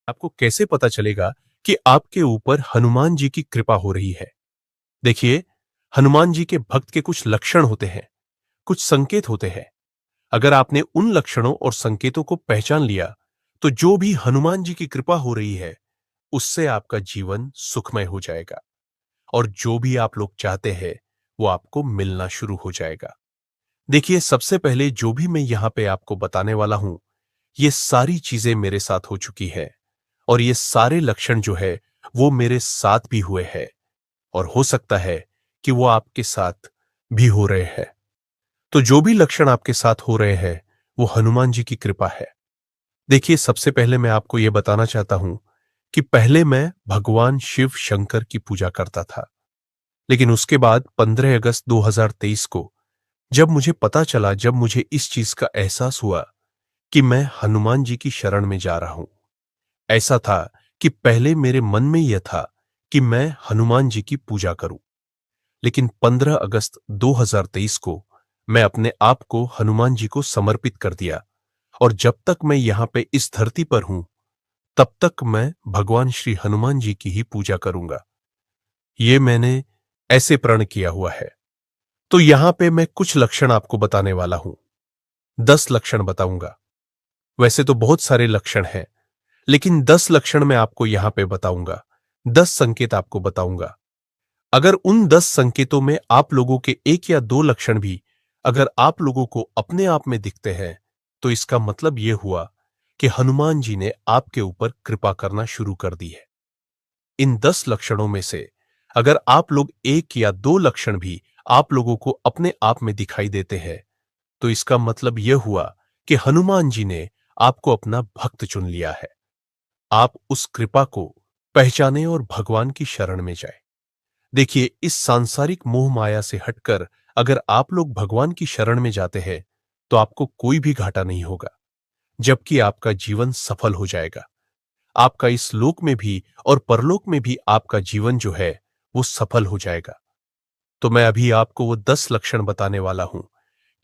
आपको कैसे पता चलेगा कि आपके ऊपर हनुमान जी की कृपा हो रही है? देखिए, हनुमान जी के भक्त के कुछ लक्षण होते हैं, कुछ संकेत होते हैं। अगर आपने उन लक्षणों और संकेतों को पहचान लिया, तो जो भी हनुमान जी की कृपा हो रही है, उससे आपका जीवन सुखमय हो जाएगा और जो भी आप लोग चाहते हैं, वो आपको मिलना शुरू हो जाएगा। देखिए, सबसे पहले जो भी मैं यहां पे आपको बताने वाला हूं, ये सारी चीजें मेरे साथ हो चुकी है और ये सारे लक्षण जो है, वो मेरे साथ भी हुए हैं और हो सकता है कि वो आपके साथ भी हो रहे हैं। तो जो भी लक्षण आपके साथ हो रहे हैं, वो हनुमान जी की कृपा है। देखिए, सबसे पहले मैं आपको यह बताना चाहता हूं कि पहले मैं भगवान शिव शंकर की पूजा करता था, लेकिन उसके बाद 15 अगस्त 2023 को जब मुझे पता चला, जब मुझे इस चीज का एहसास हुआ कि मैं हनुमान जी की शरण में जा रहा हूं। ऐसा था कि पहले मेरे मन में यह था कि मैं हनुमान जी की पूजा करूं, लेकिन 15 अगस्त 2023 को मैं अपने आप को हनुमान जी को समर्पित कर दिया और जब तक मैं यहां पे इस धरती पर हूं, तब तक मैं भगवान श्री हनुमान जी की ही पूजा करूंगा। ये मैंने ऐसे प्रण किया हुआ है। तो यहां पे मैं कुछ लक्षण आपको बताने वाला हूं। 10 लक्षण बताऊंगा। वैसे तो बहुत सारे लक्षण हैं, लेकिन 10 लक्षण मैं आपको यहां पे बताऊंगा। 10 संकेत आपको बताऊंगा। अगर उन 10 संकेतों में आप लोगों के 1 या 2 लक्षण भी अगर आप लोगों को अपने आप में दिखते हैं, तो इसका मतलब यह हुआ कि हनुमान जी ने आपके ऊपर कृपा करना शुरू कर दी है। इन 10 लक्षणों में से अगर आप लोग 1 या 2 लक्षण भी आप लोगों को अपने आप में दिखाई देते हैं, तो इसका मतलब यह हुआ कि हनुमान जी ने आपको अपना भक्त चुन लिया है। आप उस कृपा को पहचाने और भगवान की शरण में जाए। देखिए, इस सांसारिक मोह माया से हटकर अगर आप लोग भगवान की शरण में जाते हैं, तो आपको कोई भी घाटा नहीं होगा, जबकि आपका जीवन सफल हो जाएगा। आपका इस लोक में भी और परलोक में भी आपका जीवन जो है, वो सफल हो जाएगा। तो मैं अभी आपको वो 10 लक्षण बताने वाला हूं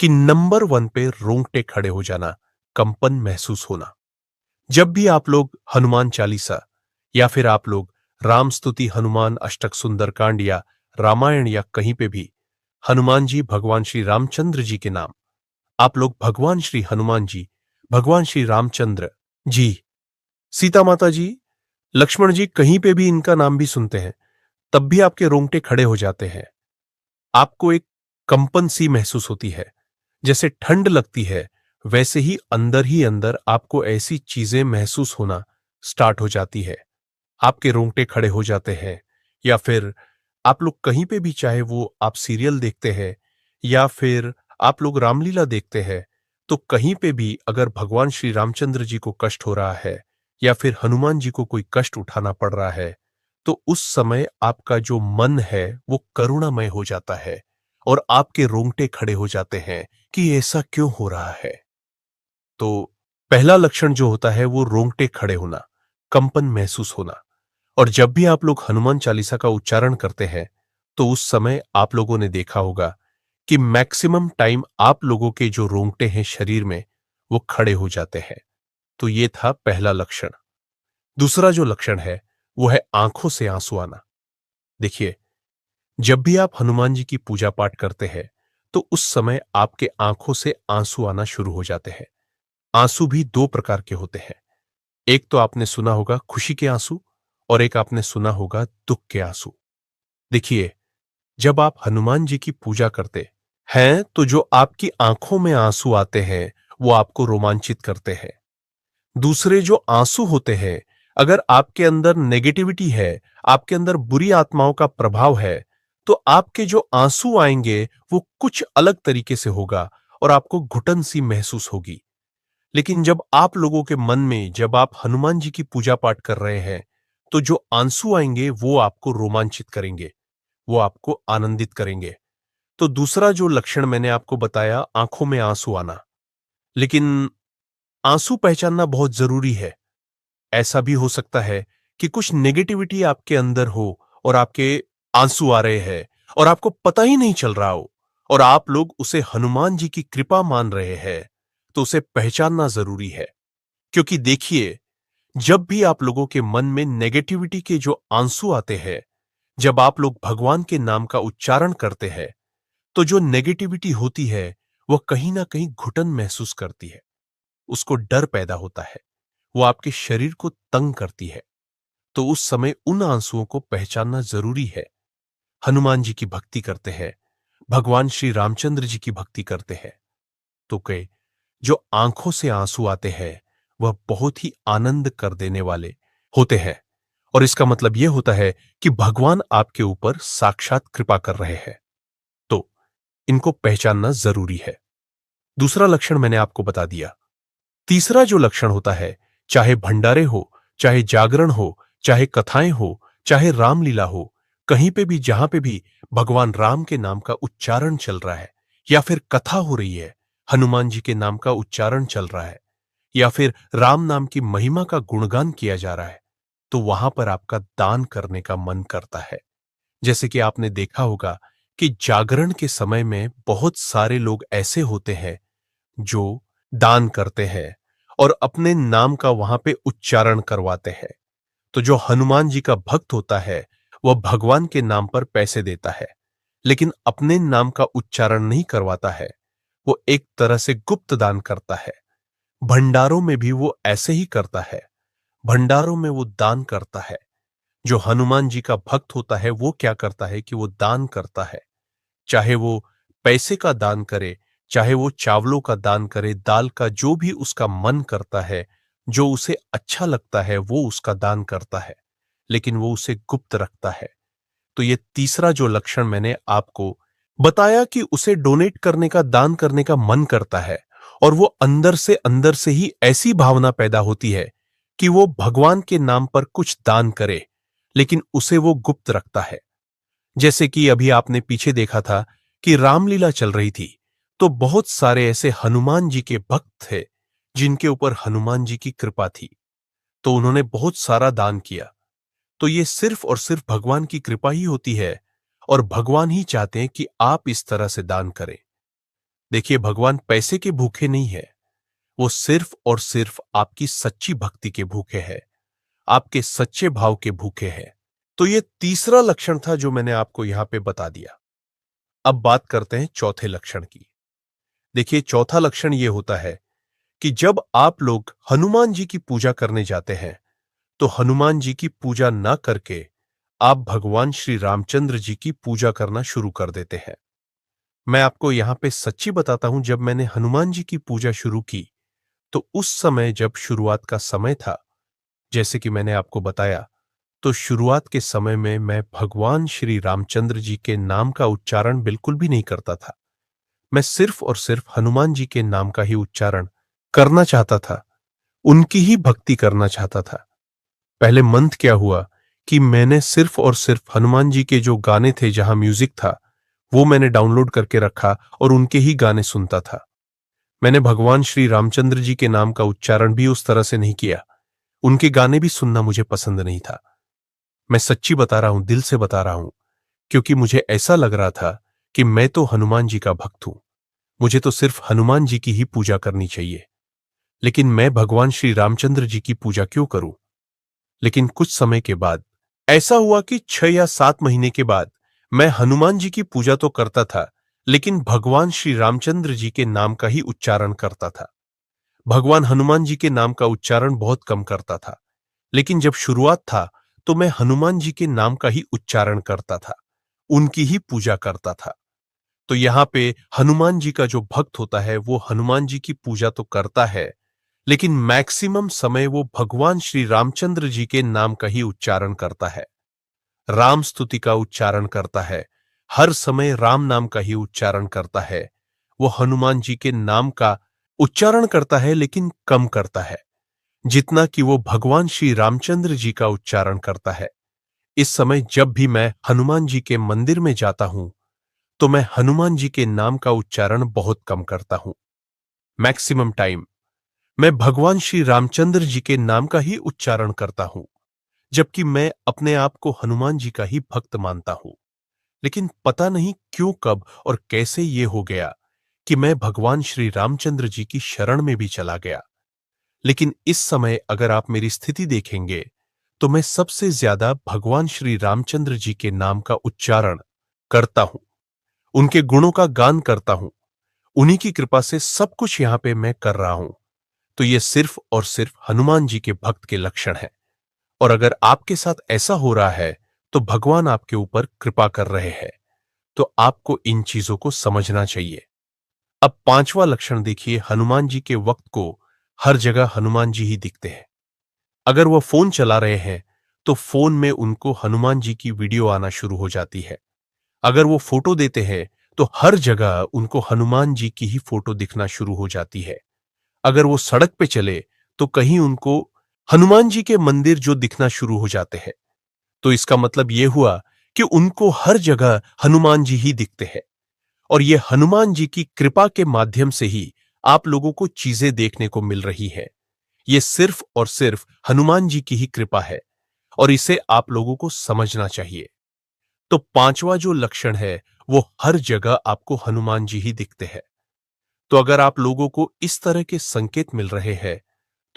कि नंबर 1 पे रोंगटे खड़े हो जाना, कंपन महसूस होना। जब भी आप लोग हनुमान चालीसा या फिर आप लोग राम स्तुति, हनुमान अष्टक सुंदरकांड या रामायण या कहीं पे भी हनुमान जी, भगवान श्री रामचंद्र जी के नाम, आप लोग भगवान श्री हनुमान जी, भगवान श्री रामचंद्र जी, सीता माता जी, लक्ष्मण जी, कहीं पे भी इनका नाम भी सुनते हैं, तब भी आपके रोंगटे खड़े हो जाते हैं। आपको एक कंपन सी महसूस होती है, जैसे ठंड लगती है, वैसे ही अंदर आपको ऐसी चीजें महसूस होना स्टार्ट हो जाती है। आपके रोंगटे खड़े हो जाते हैं या फिर आप लोग कहीं पे भी, चाहे वो आप सीरियल देखते हैं या फिर आप लोग रामलीला देखते हैं, तो कहीं पे भी अगर भगवान श्री रामचंद्र जी को कष्ट हो रहा है या फिर हनुमान जी को कोई कष्ट उठाना पड़ रहा है, तो उस समय आपका जो मन है वो करुणामय हो जाता है और आपके रोंगटे खड़े हो जाते हैं कि ऐसा क्यों हो रहा है। तो पहला लक्षण जो होता है वो रोंगटे खड़े होना, कंपन महसूस होना। और जब भी आप लोग हनुमान चालीसा का उच्चारण करते हैं, तो उस समय आप लोगों ने देखा होगा कि मैक्सिमम टाइम आप लोगों के जो रोंगटे हैं शरीर में, वो खड़े हो जाते हैं। तो ये था पहला लक्षण। दूसरा जो लक्षण है, वो है आंखों से आंसू आना। देखिए, जब भी आप हनुमान जी की पूजा पाठ करते हैं, तो उस समय आपके आंखों से आंसू आना शुरू हो जाते हैं। आंसू भी 2 प्रकार के होते हैं। एक तो आपने सुना होगा खुशी के आंसू और एक आपने सुना होगा दुख के आंसू। देखिए, जब आप हनुमान जी की पूजा करते हैं, तो जो आपकी आंखों में आंसू आते हैं, वो आपको रोमांचित करते हैं। दूसरे जो आंसू होते हैं, अगर आपके अंदर नेगेटिविटी है, आपके अंदर बुरी आत्माओं का प्रभाव है, तो आपके जो आंसू आएंगे, वो कुछ अलग तरीके से होगा और आपको घुटन सी महसूस होगी। लेकिन जब आप लोगों के मन में, जब आप हनुमान जी की पूजा पाठ कर रहे हैं, तो जो आंसू आएंगे वो आपको रोमांचित करेंगे, वो आपको आनंदित करेंगे। तो दूसरा जो लक्षण मैंने आपको बताया, आंखों में आंसू आना। लेकिन आंसू पहचानना बहुत जरूरी है। ऐसा भी हो सकता है कि कुछ नेगेटिविटी आपके अंदर हो और आपके आंसू आ रहे हैं और आपको पता ही नहीं चल रहा हो और आप लोग उसे हनुमान जी की कृपा मान रहे हैं, तो उसे पहचानना जरूरी है। क्योंकि देखिए, जब भी आप लोगों के मन में नेगेटिविटी के जो आंसू आते हैं, जब आप लोग भगवान के नाम का उच्चारण करते हैं, तो जो नेगेटिविटी होती है वह कहीं ना कहीं घुटन महसूस करती है, उसको डर पैदा होता है, वो आपके शरीर को तंग करती है। तो उस समय उन आंसुओं को पहचानना जरूरी है। हनुमान जी की भक्ति करते हैं, भगवान श्री रामचंद्र जी की भक्ति करते हैं, तो कई जो आंखों से आंसू आते हैं वह बहुत ही आनंद कर देने वाले होते हैं। और इसका मतलब यह होता है कि भगवान आपके ऊपर साक्षात कृपा कर रहे हैं। तो इनको पहचानना जरूरी है। दूसरा लक्षण मैंने आपको बता दिया। तीसरा जो लक्षण होता है, चाहे भंडारे हो, चाहे जागरण हो, चाहे कथाएं हो, चाहे रामलीला हो, कहीं पे भी जहां पे भी भगवान राम के नाम का उच्चारण चल रहा है, या फिर कथा हो रही है, हनुमान जी के नाम का उच्चारण चल रहा है, या फिर राम नाम की महिमा का गुणगान किया जा रहा है, तो वहां पर आपका दान करने का मन करता है। जैसे कि आपने देखा होगा कि जागरण के समय में बहुत सारे लोग ऐसे होते हैं जो दान करते हैं और अपने नाम का वहां पे उच्चारण करवाते हैं। तो जो हनुमान जी का भक्त होता है वह भगवान के नाम पर पैसे देता है, लेकिन अपने नाम का उच्चारण नहीं करवाता है। वो एक तरह से गुप्त दान करता है। भंडारों में भी वो ऐसे ही करता है। भंडारों में वो दान करता है। जो हनुमान जी का भक्त होता है वो क्या करता है कि वो दान करता है। चाहे वो पैसे का दान करे, चाहे वो चावलों का दान करे, दाल का, जो भी उसका मन करता है, जो उसे अच्छा लगता है वो उसका दान करता है, लेकिन वो उसे गुप्त रखता है। तो ये तीसरा जो लक्षण मैंने आपको बताया कि उसे डोनेट करने का, दान करने का मन करता है, और वो अंदर से ही ऐसी भावना पैदा होती है कि वो भगवान के नाम पर कुछ दान करे, लेकिन उसे वो गुप्त रखता है। जैसे कि अभी आपने पीछे देखा था कि रामलीला चल रही थी, तो बहुत सारे ऐसे हनुमान जी के भक्त थे जिनके ऊपर हनुमान जी की कृपा थी, तो उन्होंने बहुत सारा दान किया। तो ये सिर्फ और सिर्फ भगवान की कृपा ही होती है, और भगवान ही चाहते हैं कि आप इस तरह से दान करें। देखिए, भगवान पैसे के भूखे नहीं है, वो सिर्फ और सिर्फ आपकी सच्ची भक्ति के भूखे हैं, आपके सच्चे भाव के भूखे हैं। तो ये तीसरा लक्षण था जो मैंने आपको यहां पे बता दिया। अब बात करते हैं चौथे लक्षण की। देखिए, चौथा लक्षण यह होता है कि जब आप लोग हनुमान जी की पूजा करने जाते हैं, तो हनुमान जी की पूजा ना करके आप भगवान श्री रामचंद्र जी की पूजा करना शुरू कर देते हैं। मैं आपको यहां पे सच्ची बताता हूं, जब मैंने हनुमान जी की पूजा शुरू की, तो उस समय जब शुरुआत का समय था, जैसे कि मैंने आपको बताया, तो शुरुआत के समय में मैं भगवान श्री रामचंद्र जी के नाम का उच्चारण बिल्कुल भी नहीं करता था। मैं सिर्फ और सिर्फ हनुमान जी के नाम का ही उच्चारण करना चाहता था, उनकी ही भक्ति करना चाहता था। पहले मंथ क्या हुआ कि मैंने सिर्फ और सिर्फ हनुमान जी के जो गाने थे, जहां म्यूजिक था, वो मैंने डाउनलोड करके रखा और उनके ही गाने सुनता था। मैंने भगवान श्री रामचंद्र जी के नाम का उच्चारण भी उस तरह से नहीं किया। उनके गाने भी सुनना मुझे पसंद नहीं था। मैं सच्ची बता रहा हूं, दिल से बता रहा हूं, क्योंकि मुझे ऐसा लग रहा था कि मैं तो हनुमान जी का भक्त हूं, मुझे तो सिर्फ हनुमान जी की ही पूजा करनी चाहिए, लेकिन मैं भगवान श्री रामचंद्र जी की पूजा क्यों करूं। लेकिन कुछ समय के बाद ऐसा हुआ कि 6 या 7 महीने के बाद मैं हनुमान जी की पूजा तो करता था, लेकिन भगवान श्री रामचंद्र जी के नाम का ही उच्चारण करता था। भगवान हनुमान जी के नाम का उच्चारण बहुत कम करता था। लेकिन जब शुरुआत था, तो मैं हनुमान जी के नाम का ही उच्चारण करता था, उनकी ही पूजा करता था। तो यहां पे हनुमान जी का जो भक्त होता है वो हनुमान जी की पूजा तो करता है, लेकिन मैक्सिमम समय वो भगवान श्री रामचंद्र जी के नाम का ही उच्चारण करता है, राम स्तुति का उच्चारण करता है, हर समय राम नाम का ही उच्चारण करता है। वो हनुमान जी के नाम का उच्चारण करता है, लेकिन कम करता है, जितना कि वो भगवान श्री रामचंद्र जी का उच्चारण करता है। इस समय जब भी मैं हनुमान जी के मंदिर में जाता हूं, तो मैं हनुमान जी के नाम का उच्चारण बहुत कम करता हूं। मैक्सिमम टाइम मैं भगवान श्री रामचंद्र जी के नाम का ही उच्चारण करता हूं, जबकि मैं अपने आप को हनुमान जी का ही भक्त मानता हूं। लेकिन पता नहीं क्यों, कब और कैसे ये हो गया कि मैं भगवान श्री रामचंद्र जी की शरण में भी चला गया। लेकिन इस समय अगर आप मेरी स्थिति देखेंगे तो मैं सबसे ज्यादा भगवान श्री रामचंद्र जी के नाम का उच्चारण करता हूं, उनके गुणों का गान करता हूं। उन्हीं की कृपा से सब कुछ यहां पे मैं कर रहा हूं। तो यह सिर्फ और सिर्फ हनुमान जी के भक्त के लक्षण है। और अगर आपके साथ ऐसा हो रहा है तो भगवान आपके ऊपर कृपा कर रहे हैं। तो आपको इन चीजों को समझना चाहिए। अब पांचवा लक्षण देखिए, हनुमान जी के वक्त को हर जगह हनुमान जी ही दिखते हैं। अगर वह फोन चला रहे हैं तो फोन में उनको हनुमान जी की वीडियो आना शुरू हो जाती है। अगर वो फोटो देते हैं तो हर जगह उनको हनुमान जी की ही फोटो दिखना शुरू हो जाती है। अगर वो सड़क पे चले तो कहीं उनको हनुमान जी के मंदिर जो दिखना शुरू हो जाते हैं। तो इसका मतलब यह हुआ कि उनको हर जगह हनुमान जी ही दिखते हैं। और यह हनुमान जी की कृपा के माध्यम से ही आप लोगों को चीजें देखने को मिल रही है। यह सिर्फ और सिर्फ हनुमान जी की ही कृपा है और इसे आप लोगों को समझना चाहिए। तो पांचवा जो लक्षण है वो हर जगह आपको हनुमान जी ही दिखते हैं। तो अगर आप लोगों को इस तरह के संकेत मिल रहे हैं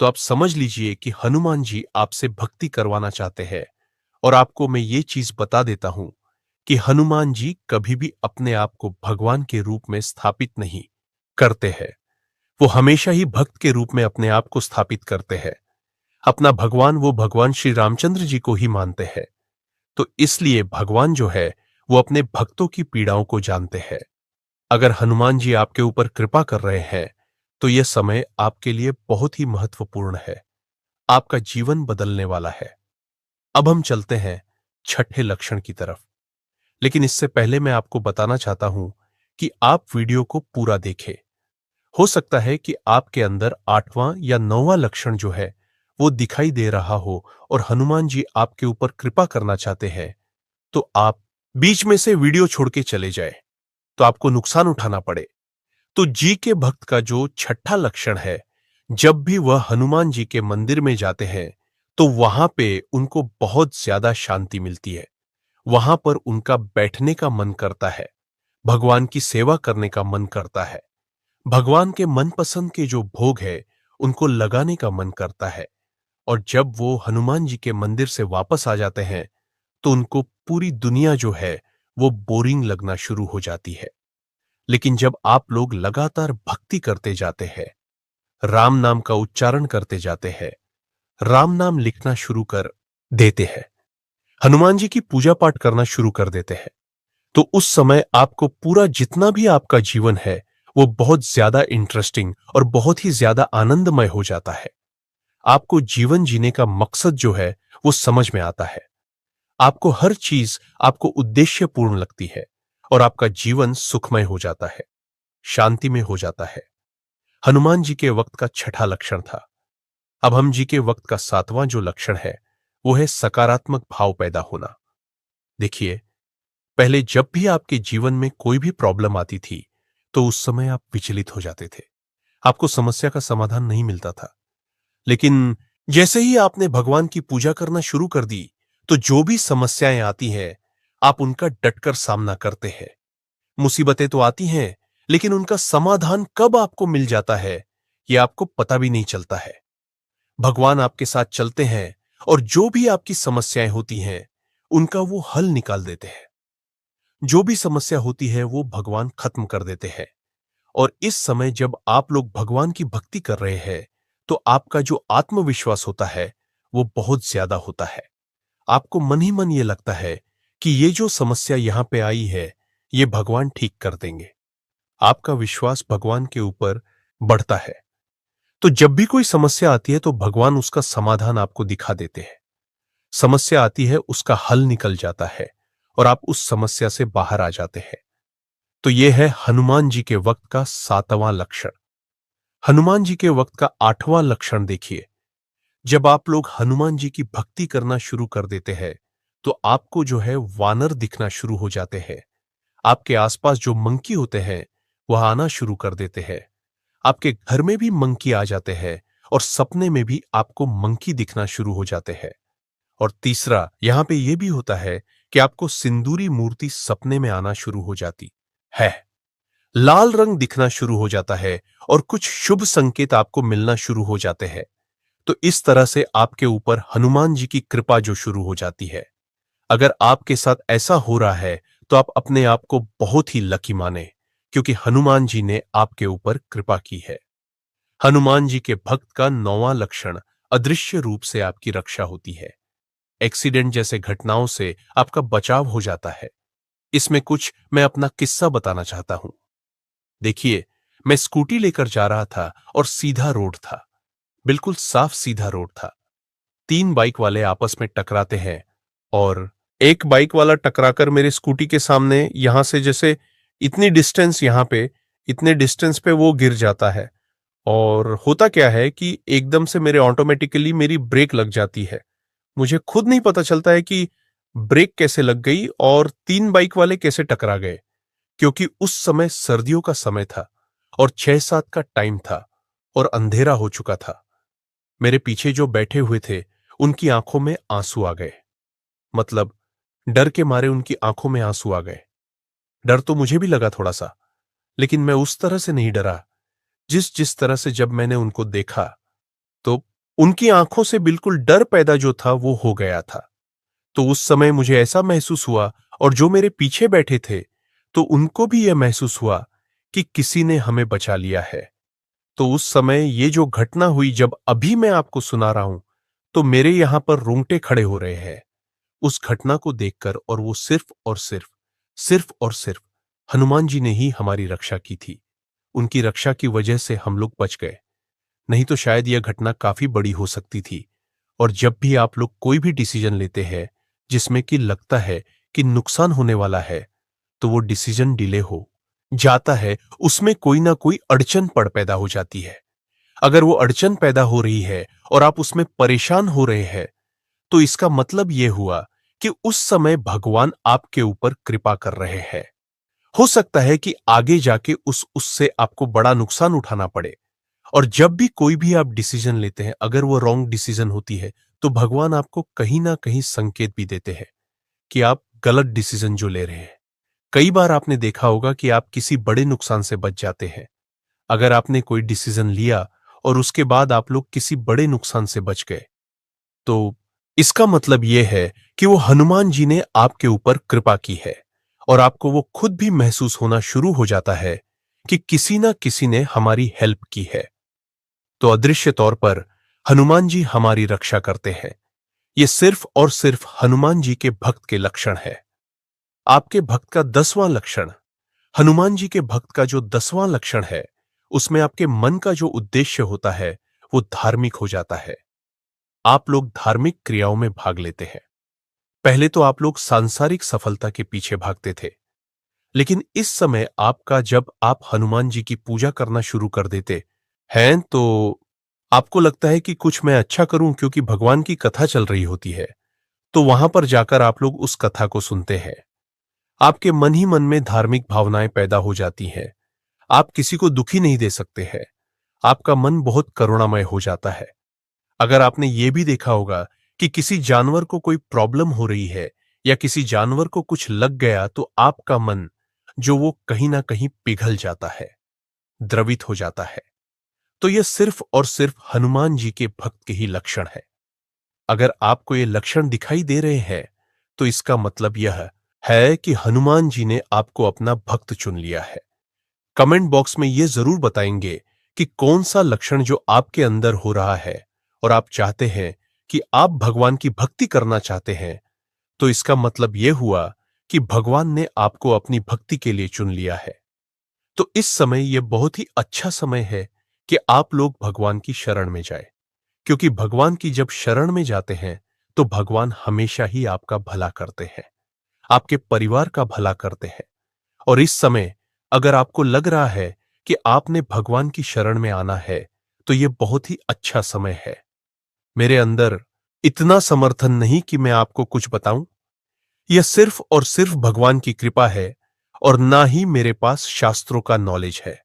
तो आप समझ लीजिए कि हनुमान जी आपसे भक्ति करवाना चाहते हैं। और आपको मैं ये चीज बता देता हूं कि हनुमान जी कभी भी अपने आप को भगवान के रूप में स्थापित नहीं करते हैं। वो हमेशा ही भक्त के रूप में अपने आप को स्थापित करते हैं। अपना भगवान वो भगवान श्री रामचंद्र जी को ही मानते हैं। तो इसलिए भगवान जो है वो अपने भक्तों की पीड़ाओं को जानते हैं। अगर हनुमान जी आपके ऊपर कृपा कर रहे हैं तो यह समय आपके लिए बहुत ही महत्वपूर्ण है। आपका जीवन बदलने वाला है। अब हम चलते हैं छठे लक्षण की तरफ। लेकिन इससे पहले मैं आपको बताना चाहता हूं कि आप वीडियो को पूरा देखें। हो सकता है कि आपके अंदर आठवां या नौवां लक्षण जो है वो दिखाई दे रहा हो और हनुमान जी आपके ऊपर कृपा करना चाहते हैं तो आप बीच में से वीडियो छोड़ के चले जाए तो आपको नुकसान उठाना पड़े। तो जी के भक्त का जो छठा लक्षण है, जब भी वह हनुमान जी के मंदिर में जाते हैं तो वहां पे उनको बहुत ज्यादा शांति मिलती है। वहां पर उनका बैठने का मन करता है, भगवान की सेवा करने का मन करता है, भगवान के मनपसंद के जो भोग है उनको लगाने का मन करता है। और जब वो हनुमान जी के मंदिर से वापस आ जाते हैं तो उनको पूरी दुनिया जो है वो बोरिंग लगना शुरू हो जाती है। लेकिन जब आप लोग लगातार भक्ति करते जाते हैं, राम नाम का उच्चारण करते जाते हैं, राम नाम लिखना शुरू कर देते हैं, हनुमान जी की पूजा पाठ करना शुरू कर देते हैं, तो उस समय आपको पूरा जितना भी आपका जीवन है वो बहुत ज्यादा इंटरेस्टिंग और बहुत ही ज्यादा आनंदमय हो जाता है। आपको जीवन जीने का मकसद जो है वो समझ में आता है। आपको हर चीज आपको उद्देश्यपूर्ण लगती है और आपका जीवन सुखमय हो जाता है, शांति में हो जाता है। हनुमान जी के वक्त का छठा लक्षण था। अब हम जी के वक्त का सातवां जो लक्षण है वो है सकारात्मक भाव पैदा होना। देखिए, पहले जब भी आपके जीवन में कोई भी प्रॉब्लम आती थी तो उस समय आप विचलित हो जाते थे, आपको समस्या का समाधान नहीं मिलता था। लेकिन जैसे ही आपने भगवान की पूजा करना शुरू कर दी तो जो भी समस्याएं आती हैं आप उनका डटकर सामना करते हैं। मुसीबतें तो आती हैं लेकिन उनका समाधान कब आपको मिल जाता है यह आपको पता भी नहीं चलता है। भगवान आपके साथ चलते हैं और जो भी आपकी समस्याएं होती हैं उनका वो हल निकाल देते हैं। जो भी समस्या होती है वो भगवान खत्म कर देते हैं। और इस समय जब आप लोग भगवान की भक्ति कर रहे हैं तो आपका जो आत्मविश्वास होता है वो बहुत ज्यादा होता है। आपको मन ही मन ये लगता है कि ये जो समस्या यहां पे आई है ये भगवान ठीक कर देंगे। आपका विश्वास भगवान के ऊपर बढ़ता है। तो जब भी कोई समस्या आती है तो भगवान उसका समाधान आपको दिखा देते हैं। समस्या आती है, उसका हल निकल जाता है और आप उस समस्या से बाहर आ जाते हैं। तो यह है हनुमान जी के वक्त का सातवां लक्षण। हनुमान जी के वक्त का आठवां लक्षण देखिए, जब आप लोग हनुमान जी की भक्ति करना शुरू कर देते हैं तो आपको जो है वानर दिखना शुरू हो जाते हैं। आपके आसपास जो मंकी होते हैं वह आना शुरू कर देते हैं। आपके घर में भी मंकी आ जाते हैं और सपने में भी आपको मंकी दिखना शुरू हो जाते हैं। और तीसरा यहां पे यह भी होता है कि आपको सिंदूरी मूर्ति सपने में आना शुरू हो जाती है। लाल रंग दिखना शुरू हो जाता है और कुछ शुभ संकेत आपको मिलना शुरू हो जाते हैं। तो इस तरह से आपके ऊपर हनुमान जी की कृपा जो शुरू हो जाती है। अगर आपके साथ ऐसा हो रहा है तो आप अपने आप को बहुत ही लकी माने, क्योंकि हनुमान जी ने आपके ऊपर कृपा की है। हनुमान जी के भक्त का 9वां लक्षण अदृश्य रूप से आपकी रक्षा होती है। एक्सीडेंट जैसे घटनाओं से आपका बचाव हो जाता है। इसमें कुछ मैं अपना किस्सा बताना चाहता हूं। देखिए, मैं स्कूटी लेकर जा रहा था और सीधा रोड था, बिल्कुल साफ सीधा रोड था। 3 बाइक वाले आपस में टकराते हैं और एक बाइक वाला टकराकर मेरे स्कूटी के सामने यहां से जैसे इतनी डिस्टेंस यहां पे इतने डिस्टेंस पे वो गिर जाता है। और होता क्या है कि एकदम से मेरे ऑटोमेटिकली मेरी ब्रेक लग जाती है। मुझे खुद नहीं पता चलता है कि ब्रेक कैसे लग गई और 3 बाइक वाले कैसे टकरा गए, क्योंकि उस समय सर्दियों का समय था और 6-7 का टाइम था और अंधेरा हो चुका था। मेरे पीछे जो बैठे हुए थे उनकी आंखों में आंसू आ गए। मतलब डर के मारे उनकी आंखों में आंसू आ गए। डर तो मुझे भी लगा थोड़ा सा, लेकिन मैं उस तरह से नहीं डरा जिस जिस तरह से जब मैंने उनको देखा तो उनकी आंखों से बिल्कुल डर पैदा जो था वो हो गया था। तो उस समय मुझे ऐसा महसूस हुआ और जो मेरे पीछे बैठे थे तो उनको भी यह महसूस हुआ कि किसी ने हमें बचा लिया है। तो उस समय ये जो घटना हुई जब अभी मैं आपको सुना रहा हूं तो मेरे यहां पर रोंगटे खड़े हो रहे हैं उस घटना को देखकर। और वो सिर्फ और सिर्फ हनुमान जी ने ही हमारी रक्षा की थी। उनकी रक्षा की वजह से हम लोग बच गए, नहीं तो शायद यह घटना काफी बड़ी हो सकती थी। और जब भी आप लोग कोई भी डिसीजन लेते हैं जिसमें कि लगता है कि नुकसान होने वाला है, तो वो डिसीजन डिले हो जाता है, उसमें कोई ना कोई अड़चन पड़ पैदा हो जाती है। अगर वो अड़चन पैदा हो रही है और आप उसमें परेशान हो रहे हैं, तो इसका मतलब यह हुआ कि उस समय भगवान आपके ऊपर कृपा कर रहे हैं। हो सकता है कि आगे जाके उससे आपको बड़ा नुकसान उठाना पड़े। और जब भी कोई भी आप डिसीजन लेते हैं, अगर वो रॉन्ग डिसीजन होती है, तो भगवान आपको कहीं ना कहीं संकेत भी देते हैं कि आप गलत डिसीजन जो ले रहे हैं। कई बार आपने देखा होगा कि आप किसी बड़े नुकसान से बच जाते हैं। अगर आपने कोई डिसीजन लिया और उसके बाद आप लोग किसी बड़े नुकसान से बच गए, तो इसका मतलब यह है कि वो हनुमान जी ने आपके ऊपर कृपा की है और आपको वो खुद भी महसूस होना शुरू हो जाता है कि किसी ना किसी ने हमारी हेल्प की है। तो अदृश्य तौर पर हनुमान जी हमारी रक्षा करते हैं। ये सिर्फ और सिर्फ हनुमान जी के भक्त के लक्षण है। आपके भक्त का 10वां लक्षण, हनुमान जी के भक्त का जो 10वां लक्षण है, उसमें आपके मन का जो उद्देश्य होता है वो धार्मिक हो जाता है। आप लोग धार्मिक क्रियाओं में भाग लेते हैं। पहले तो आप लोग सांसारिक सफलता के पीछे भागते थे, लेकिन इस समय आपका जब आप हनुमान जी की पूजा करना शुरू कर देते हैं तो आपको लगता है कि कुछ मैं अच्छा करूं, क्योंकि भगवान की कथा चल रही होती है। तो वहां पर जाकर आप लोग उस कथा को सुनते हैं। आपके मन ही मन में धार्मिक भावनाएं पैदा हो जाती हैं। आप किसी को दुखी नहीं दे सकते हैं। आपका मन बहुत करुणामय हो जाता है। अगर आपने ये भी देखा होगा कि किसी जानवर को कोई प्रॉब्लम हो रही है या किसी जानवर को कुछ लग गया, तो आपका मन जो वो कहीं ना कहीं पिघल जाता है, द्रवित हो जाता है। तो यह सिर्फ और सिर्फ हनुमान जी के भक्त के ही लक्षण है। अगर आपको ये लक्षण दिखाई दे रहे हैं, तो इसका मतलब यह है कि हनुमान जी ने आपको अपना भक्त चुन लिया है। कमेंट बॉक्स में यह जरूर बताएंगे कि कौन सा लक्षण जो आपके अंदर हो रहा है और आप चाहते हैं कि आप भगवान की भक्ति करना चाहते हैं, तो इसका मतलब यह हुआ कि भगवान ने आपको अपनी भक्ति के लिए चुन लिया है। तो इस समय यह बहुत ही अच्छा समय है कि आप लोग भगवान की शरण में जाए, क्योंकि भगवान की जब शरण में जाते हैं तो भगवान हमेशा ही आपका भला करते हैं, आपके परिवार का भला करते हैं। और इस समय अगर आपको लग रहा है कि आपने भगवान की शरण में आना है, तो यह बहुत ही अच्छा समय है। मेरे अंदर इतना समर्थन नहीं कि मैं आपको कुछ बताऊं। यह सिर्फ और सिर्फ भगवान की कृपा है और ना ही मेरे पास शास्त्रों का नॉलेज है,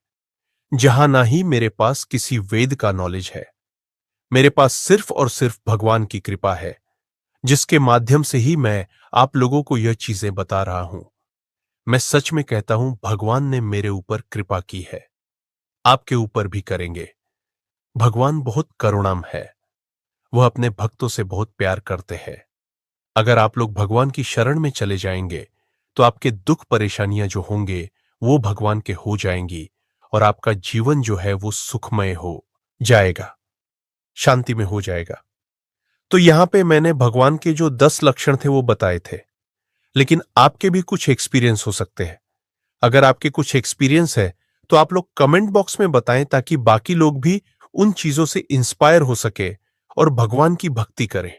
जहां ना ही मेरे पास किसी वेद का नॉलेज है। मेरे पास सिर्फ और सिर्फ भगवान की कृपा है, जिसके माध्यम से ही मैं आप लोगों को यह चीजें बता रहा हूं। मैं सच में कहता हूं, भगवान ने मेरे ऊपर कृपा की है, आपके ऊपर भी करेंगे। भगवान बहुत करुणाम है। वह अपने भक्तों से बहुत प्यार करते हैं। अगर आप लोग भगवान की शरण में चले जाएंगे तो आपके दुख परेशानियां जो होंगे वो भगवान के हो जाएंगी और आपका जीवन जो है वो सुखमय हो जाएगा, शांति में हो जाएगा। तो यहां पे मैंने भगवान के जो 10 लक्षण थे वो बताए थे, लेकिन आपके भी कुछ एक्सपीरियंस हो सकते हैं। अगर आपके कुछ एक्सपीरियंस है तो आप लोग कमेंट बॉक्स में बताएं ताकि बाकी लोग भी उन चीजों से इंस्पायर हो सके और भगवान की भक्ति करें।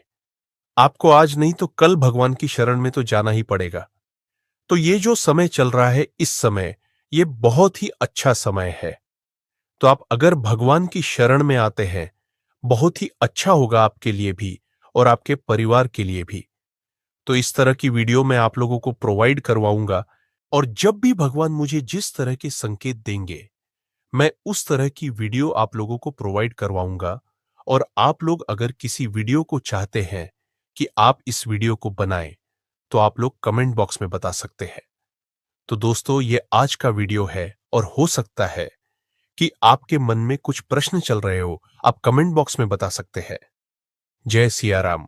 आपको आज नहीं तो कल भगवान की शरण में तो जाना ही पड़ेगा। तो ये जो समय चल रहा है इस समय, ये बहुत ही अच्छा समय है। तो आप अगर भगवान की शरण में आते हैं, बहुत ही अच्छा होगा आपके लिए भी और आपके परिवार के लिए भी। तो इस तरह की वीडियो मैं आप लोगों को प्रोवाइड करवाऊंगा और जब भी भगवान मुझे जिस तरह के संकेत देंगे, मैं उस तरह की वीडियो आप लोगों को प्रोवाइड करवाऊंगा। और आप लोग अगर किसी वीडियो को चाहते हैं कि आप इस वीडियो को बनाएं, तो आप लोग कमेंट बॉक्स में बता सकते हैं। तो दोस्तों, ये आज का वीडियो है और हो सकता है कि आपके मन में कुछ प्रश्न चल रहे हो, आप कमेंट बॉक्स में बता सकते हैं। जय सिया राम।